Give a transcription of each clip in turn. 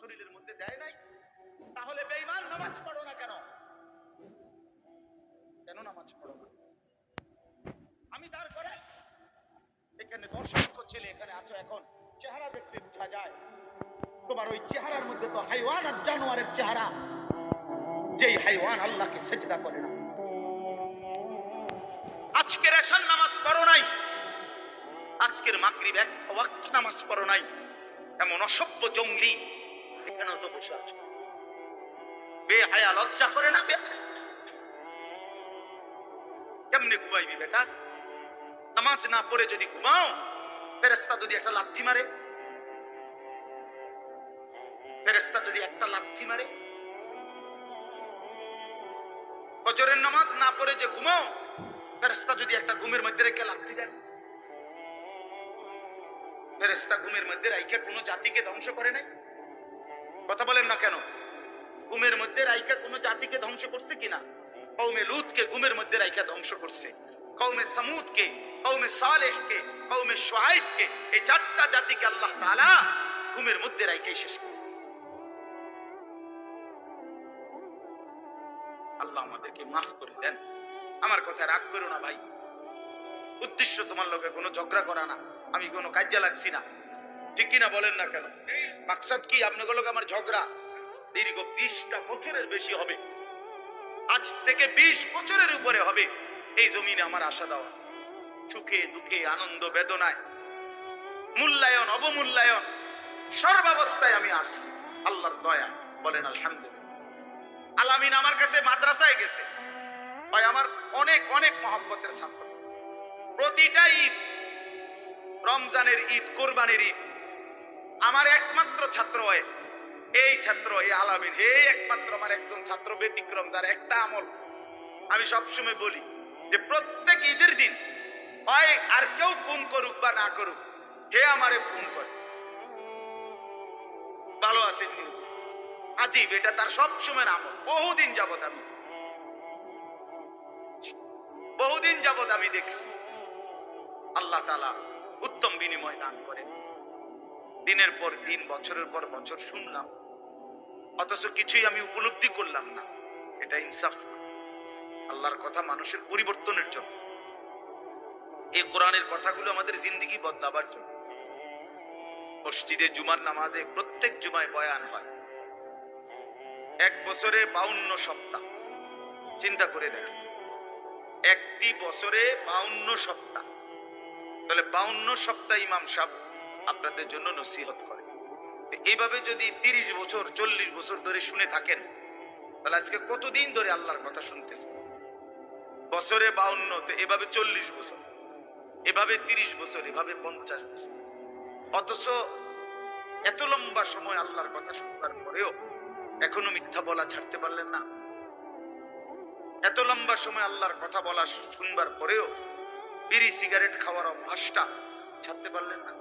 শরীরের মধ্যে দেয় নাই, তাহলে বেঈমান নামাজ পড়ো না কেন? কেন নামাজ পড়ো না? আমি দাঁড় করে এখানে অসংখ্য ছেলে এখানে আছো, এখন চেহারা দেখতে বোঝা যায় তোমার ওই চেহারার মধ্যে তো হাইওয়ান আর জানোয়ারের চেহারা। যেই হাইওয়ান আল্লাহকে সেজদা করে না। আজকের এশার নামাজ পড়ো নাই, আজকের মাগরিব এক ওয়াক্ত নামাজ পড়ো নাই, এমন অসভ্য জঙ্গলি এখানেও তো বসে আছো। বেহায়া, লজ্জা করে না? কেমনে ঘুমাইবি বেটা? নামাজ না পড়ে যদি ঘুমাও, ফেরেশতা যদি একটা লাথি মারে, ফেরেশতা যদি একটা লাথি মারে, ফজরের নামাজ না পড়ে যে ঘুমাও, ফেরেশতা যদি একটা ঘুমের মধ্যে রেখে লাথি দেন। ফেরেশতা ঘুমের মধ্যে রাইখা কোনো জাতিকে ধ্বংস করে নাই? কথা বলেন না কেন? ঘুমের মধ্যে রাইখা কোনো জাতিকে ধ্বংস করছে কিনা? কওমে লূতকে ঘুমের মধ্যে রাইখা ধ্বংস করছে, কওমে সামুদকে, কওমে সালেহকে, কওমে শুআইবকে, এই চারটা জাতিকে আল্লাহ তাআলা ঘুমের মধ্যে রাইখাই শেষ করেছে। আল্লাহ আমাদেরকে মাফ করে দেন। আমার কথা রাগ করো না ভাই, উদ্দেশ্য তোমার লগে কোনো ঝগড়া করা না, আমি কোনো কাজে লাগছি না, ঠিক কিনা বলেন না কেন? মাকসাদ কি আপনাদের লগে আমার ঝগড়া? দীর্ঘ 20টা বছরের বেশি হবে, আজ থেকে 20 বছরের উপরে হবে এই জমিনে আমার আশা দেওয়া। সুখে দুঃখে আনন্দ বেদনায় মূল্যায়ন অবমূল্যায়ন সর্বাবস্থায় আমি আসছি আল্লাহর দয়া। বলেন আলহামদুলিল্লাহ। আলামিন আমার কাছে মাদ্রাসায় গেছে, হয় আমার অনেক অনেক মহব্বতের ছাত্র। প্রতিটা ঈদ, রমজানের ঈদ, কোরবানির ঈদ, আমার একমাত্র ছাত্র হয় এই ছাত্র, এই আলামিন, এই একমাত্র আমার একজন ছাত্র ব্যতিক্রম, যার একটা আমল আমি সবসময় বলি যে প্রত্যেক ঈদের দিন হয় আর কেউ ফোন করুক বা না করুক, হে আমারে ফোন করে। ভালো আছে নিউজ, আজিব, এটা তার সবসময় আমল। বহুদিন যাবত আমি দেখছি। আল্লাহ তাআলা উত্তম বিনিময় দান করেন। দিনের পর দিন, বছরের পর বছর শুনলাম, অথচ কিছুই আমি উপলব্ধি করলাম না। এটা ইনসাফ না। আল্লাহর কথা মানুষের পরিবর্তনের জন্য, এই কোরআনের কথাগুলো আমাদের জিন্দেগি বদলাবার জন্য। মসজিদে জুমার নামাজে প্রত্যেক জুমায় বয়ান হয়, এক বছরে 52 সপ্তাহ। চিন্তা করে দেখেন, একটি বছরে 52 সপ্তাহ, তাহলে 52 সপ্তাহ ইমাম সাহেব আপনাদের জন্য নসিহত করে। এইভাবে যদি 30 বছর 40 বছর ধরে শুনে থাকেন, তাহলে আজকে কতদিন ধরে আল্লাহর কথা শুনতেছে? বছরে 52, তো এভাবে 40 বছর, এভাবে 30 বছর, এভাবে 50 বছর। অথচ এত লম্বা সময় আল্লাহর কথা শুনবার পরেও এখনো মিথ্যা বলা ছাড়তে পারলেন না। এত লম্বা সময় আল্লাহর কথা বলা শুনবার পরেও বিড়ি সিগারেট খাওয়ার অভ্যাসটা ছাড়তে পারলেন না।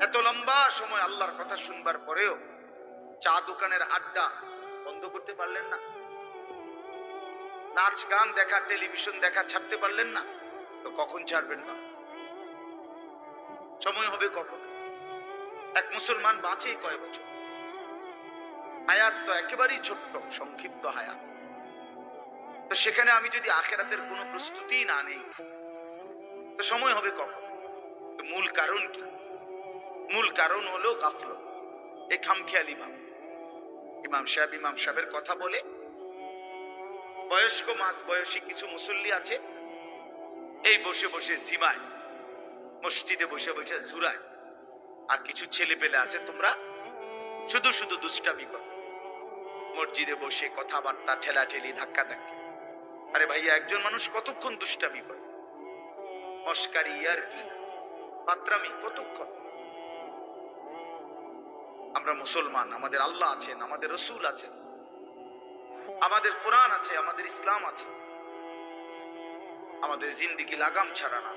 এত লম্বা সময় আল্লাহর কথা শুনবার পরেও চা দোকানের আড্ডা বন্ধ করতে পারলেন না। নাচ গান দেখা, টেলিভিশন দেখা ছাড়তে পারলেন না। তো কখন ছাড়বেন না? সময় হবে কখন? এক মুসলমান বাঁচে কয় বছর? হায়াত তো একেবারেই ছোট্ট, সংক্ষিপ্ত হায়াত। তো সেখানে আমি যদি আখিরাতের কোনো প্রস্তুতি না নেই, তো সময় হবে কখন? মূল কারণ কি? মূল কারণ হলো গাফলত, এই খামখেয়ালি ভাব। ইমাম সাহেবের কথা বলে, বয়স্ক মাঝ বয়সী কিছু মুসল্লি আছে, এই বসে বসে জিমায়, মসজিদে বসে বসে জুরায়। আর কিছু ছেলে পেলে আছে, তোমরা শুধু শুধু দুষ্টামি করো, মসজিদে বসে কথাবার্তা, ঠেলাঠেলি, ধাক্কা ধাক্কি। আরে ভাইয়া, একজন মানুষ কতক্ষণ দুষ্টামি করে? মস্কারি, ইয়ারকি, পাত্রামি কতক্ষণ? আমরা মুসলমান, আমাদের আল্লাহ আছেন, আমাদের রসুল আছেন, আমাদের কোরআন আছে, আমাদের ইসলাম আছে। আমাদের জিন্দেগি লাগাম ছাড়া না।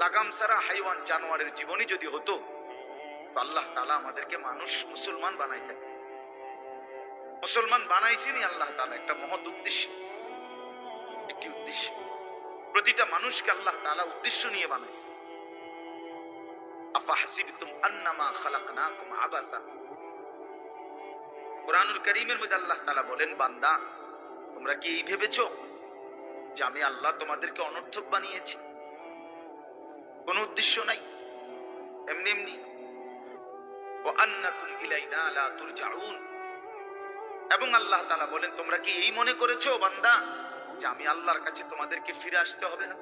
লাগাম ছাড়া হাইওয়ান জানোয়ারের জীবনই যদি হতো, তো আল্লাহ তাআলা আমাদেরকে মানুষ মুসলমান বানাইতেন। মুসলমান বানাইছেনই আল্লাহ তাআলা একটা মহৎ উদ্দেশ্য, একটি উদ্দেশ্য। প্রতিটা মানুষকে আল্লাহ তাআলা উদ্দেশ্য নিয়ে বানাইছেন। আফাহাসিবতুম আন্নামা খালাকনাকুম আবাসা কুরআনুল কারীমের মধ্যে আল্লাহ তাআলা বলেন, বান্দা তোমরা কি এই ভেবেছো যে আমি আল্লাহ তোমাদেরকে অনর্থক বানিয়েছি? কোনো উদ্দেশ্য নাই, এমনি এমনি। ওয়া আন্নাকুম ইলাইনা লা তুরজাউন। এবং আল্লাহ তাআলা বলেন, তোমরা কি এই মনে করেছো বান্দা যে আমি আল্লাহর কাছে তোমাদেরকে ফিরে আসতে হবে না?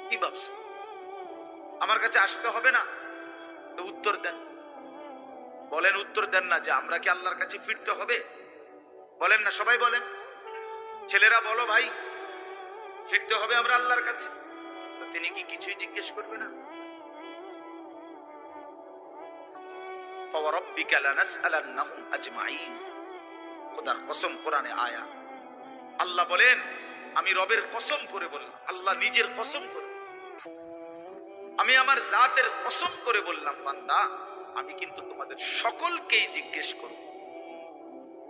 কি ভাবছো আমার কাছে আসতে হবে না? তো উত্তর দেন, বলেন, উত্তর দেন না যে আমরা কি আল্লাহর কাছে ফিরতে হবে? বলেন না, সবাই বলেন, ছেলেরা বলো ভাই, ফিরতে হবে আমরা আল্লাহর কাছে। তো তিনি কি কিছুই জিজ্ঞেস করবে না? ফাওয়ারাব্বিকা লানাসআলান্নাহুম আজমাইন। খোদার কসম, কোরআনে আয়াত। আল্লাহ বলেন, আমি রবের কসম করে বললাম, আল্লাহ নিজের কসম করে, আমি আমার জাতের কসম করে বললাম, বান্দা আমি কিন্তু তোমাদের সকলকেই জিজ্ঞেস করব।